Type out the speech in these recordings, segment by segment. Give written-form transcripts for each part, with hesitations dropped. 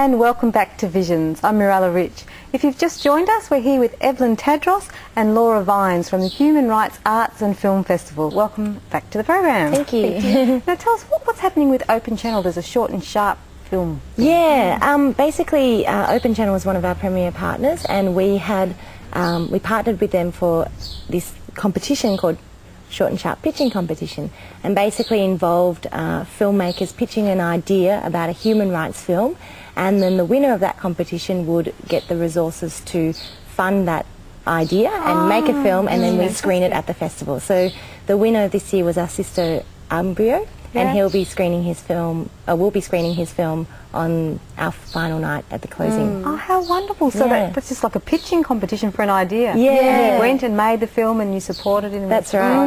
And welcome back to Visions. I'm Mirella Rich. If you've just joined us, we're here with Evelyn Tadros and Laura Vines from the Human Rights Arts and Film Festival. Welcome back to the program. Thank you. Now tell us what's happening with Open Channel. There's a short and sharp film. Yeah, basically Open Channel was one of our premier partners, and we partnered with them for this competition called Short and Sharp Pitching Competition, and basically involved filmmakers pitching an idea about a human rights film, and then the winner of that competition would get the resources to fund that idea and make a film, and then we screen it at the festival. So the winner this year was our sister Umbrio, and he'll be screening his film, we'll be screening his film on our final night at the closing. Oh, how wonderful. So that's just like a pitching competition for an idea. Yeah. And you went and made the film and you supported it. And that's right.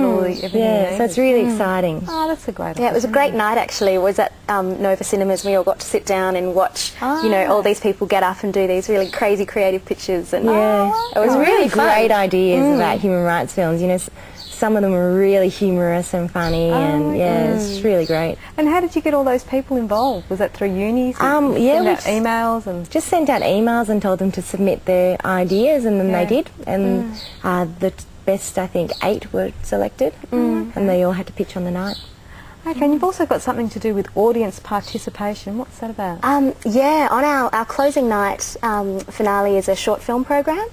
Yeah, so it's really exciting. Oh, that's a great Yeah, it was a great night actually. It was at Nova Cinemas. We all got to sit down and watch, you know, all these people get up and do these really crazy creative pictures. And it was really great ideas about human rights films. You know, some of them were really humorous and funny, and it's really great. And how did you get all those people involved? Was that through uni? Yeah, we emails and just sent out emails and told them to submit their ideas, and then they did. And the best, I think, 8 were selected, and they all had to pitch on the night. Okay, and you've also got something to do with audience participation. What's that about? Yeah, on our closing night finale is a short film program.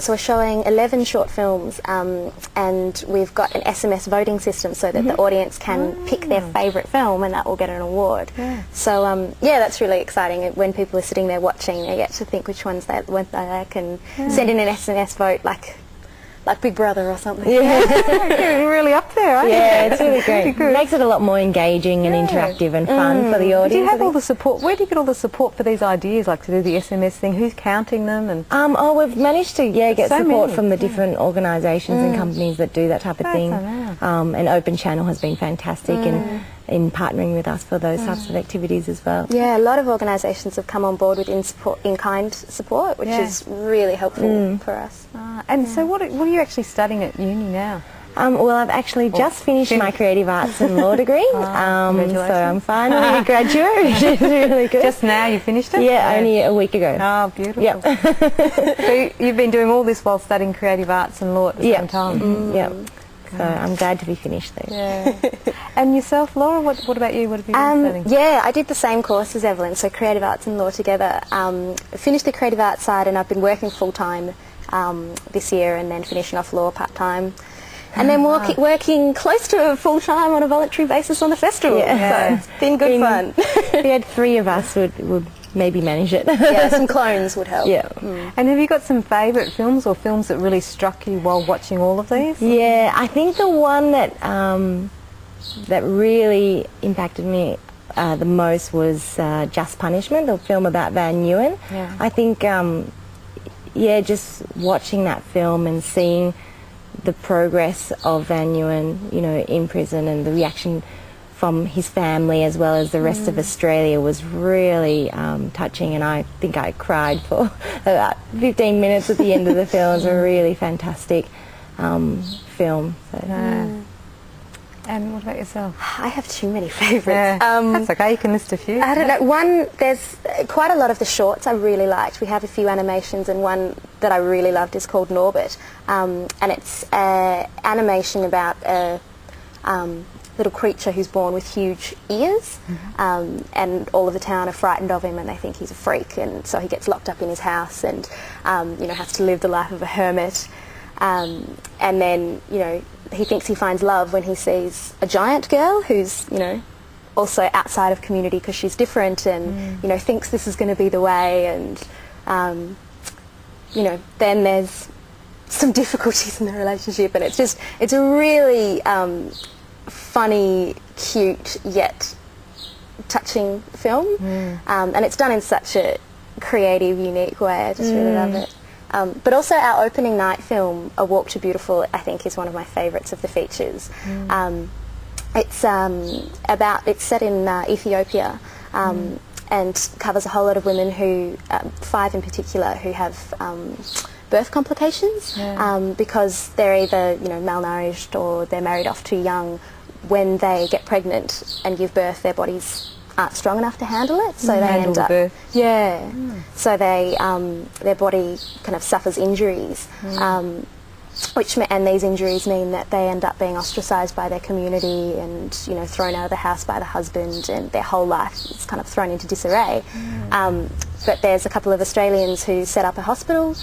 So we're showing 11 short films, and we've got an SMS voting system so that the audience can pick their favourite film, and that will get an award. So yeah, that's really exciting. When people are sitting there watching, they get to think which ones they like and send in an SMS vote like Big Brother or something. You're really up there, aren't you? Yeah, it's really great. It makes it a lot more engaging and interactive and fun for the audience. Do you have all the support? Where do you get all the support for these ideas, like to do the SMS thing? Who's counting them? And we've managed to get support from the different organisations and companies that do that type of thing. And Open Channel has been fantastic in partnering with us for those types of activities as well. Yeah, a lot of organisations have come on board with in-kind support, which is really helpful for us. And so what are you actually studying at uni now? Well, I've actually just finished my creative arts and law degree, so I'm finally a graduate, which is really good. Just now you finished it? Yeah, only a week ago. Oh, beautiful. Yep. So you've been doing all this while studying creative arts and law at the same time? Yep. So I'm glad to be finished though. Yeah. And yourself, Laura, what about you? What have you been studying? Yeah, I did the same course as Evelyn, so creative arts and law together. Finished the creative arts side, and I've been working full-time this year, and then finishing off law part-time. And then working close to full-time on a voluntary basis on the festival. So it's been good fun. We had 3 of us would maybe manage it. Yeah, some clones would help. Yeah. And have you got some favourite films or films that really struck you while watching all of these? Yeah, I think the one that that really impacted me the most was Just Punishment, the film about Van Nguyen. Yeah. I think, just watching that film and seeing the progress of Van Nguyen, you know, in prison, and the reaction from his family as well as the rest of Australia was really touching, and I think I cried for about 15 minutes at the end of the film. It was a really fantastic film. So. And what about yourself? I have too many favourites. That's okay, you can list a few. I don't know. There's quite a lot of the shorts I really liked. We have a few animations, and one that I really loved is called Norbit, and it's animation about a little creature who's born with huge ears, and all of the town are frightened of him, and they think he's a freak, and so he gets locked up in his house and you know, has to live the life of a hermit, and then, you know, he thinks he finds love when he sees a giant girl who's, you know, also outside of community because she's different, and you know, thinks this is going to be the way, and you know, then there's some difficulties in the relationship, and it's a really funny, cute yet touching film, and it's done in such a creative, unique way. I just really love it. But also our opening night film, A Walk to Beautiful, I think is one of my favourites of the features. It's set in Ethiopia, and covers a whole lot of women who, 5 in particular, who have birth complications because they're either, you know, malnourished or they're married off too young. When they get pregnant and give birth, their bodies aren't strong enough to handle it, so they Handle end the up, birth. yeah. So they, their body kind of suffers injuries, and these injuries mean that they end up being ostracised by their community and, you know, thrown out of the house by the husband, and their whole life is kind of thrown into disarray. But there's a couple of Australians who set up a hospital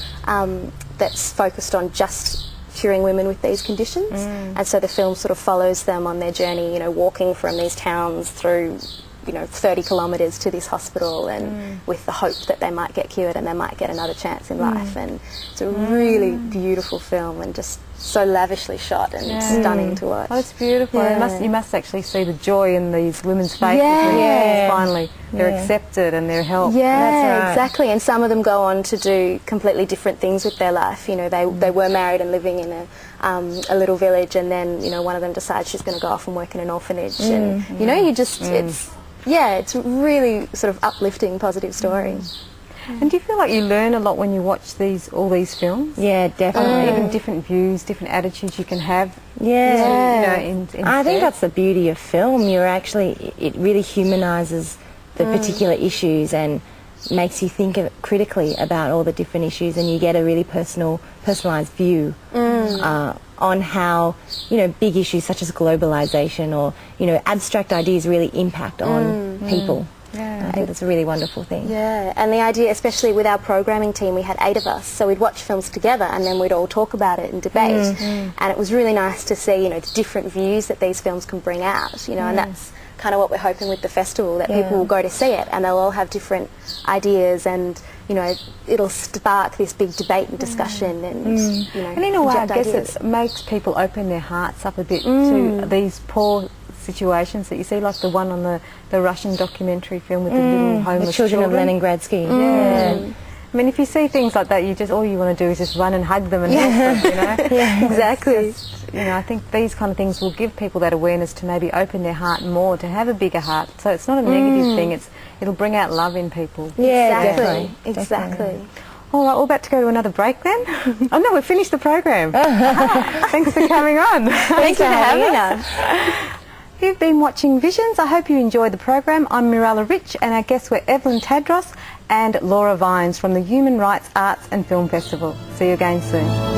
that's focused on just curing women with these conditions, and so the film sort of follows them on their journey, you know, walking from these towns through, you know, 30 kilometres to this hospital, and with the hope that they might get cured and they might get another chance in life. And it's a really beautiful film and just so lavishly shot and stunning to watch. Oh, it's beautiful. Yeah. You must actually see the joy in these women's faces when finally they're accepted and they're helped. Yeah, That's right. exactly. And some of them go on to do completely different things with their life. You know, they were married and living in a little village, and then, you know, one of them decides she's going to go off and work in an orphanage. And, you know, you just, it's a really sort of uplifting, positive story. And do you feel like you learn a lot when you watch all these films? Yeah, definitely. Even different views, different attitudes you can have. Yeah. You know, I think that's the beauty of film. It really humanises the particular issues and makes you think critically about all the different issues, and you get a really personalised view on how, you know, big issues such as globalisation or, you know, abstract ideas really impact on people. I think that's a really wonderful thing. Yeah, and the idea, especially with our programming team, we had 8 of us, so we'd watch films together and then we'd all talk about it and debate. And it was really nice to see, you know, the different views that these films can bring out, you know, and that's kind of what we're hoping with the festival, that people will go to see it and they'll all have different ideas, and, you know, it'll spark this big debate and discussion, and, you know, And in a way, I guess ideas. it makes people open their hearts up a bit to these poor situations that you see, like the one on the Russian documentary film with the little homeless The children of Leningradsky. I mean, if you see things like that, all you want to do is just run and hug them and help them, you know? Exactly. You know, I think these kind of things will give people that awareness to maybe open their heart more, to have a bigger heart. So it's not a negative thing, it'll bring out love in people. Yeah, Exactly. definitely. Exactly. All right, we're about to go to another break then. Oh no, we've finished the program. Thanks for coming on. Thank you for having us. You've been watching Visions. I hope you enjoyed the program. I'm Mirella Rich, and our guests were Evelyn Tadros and Laura Vines from the Human Rights Arts and Film Festival. See you again soon.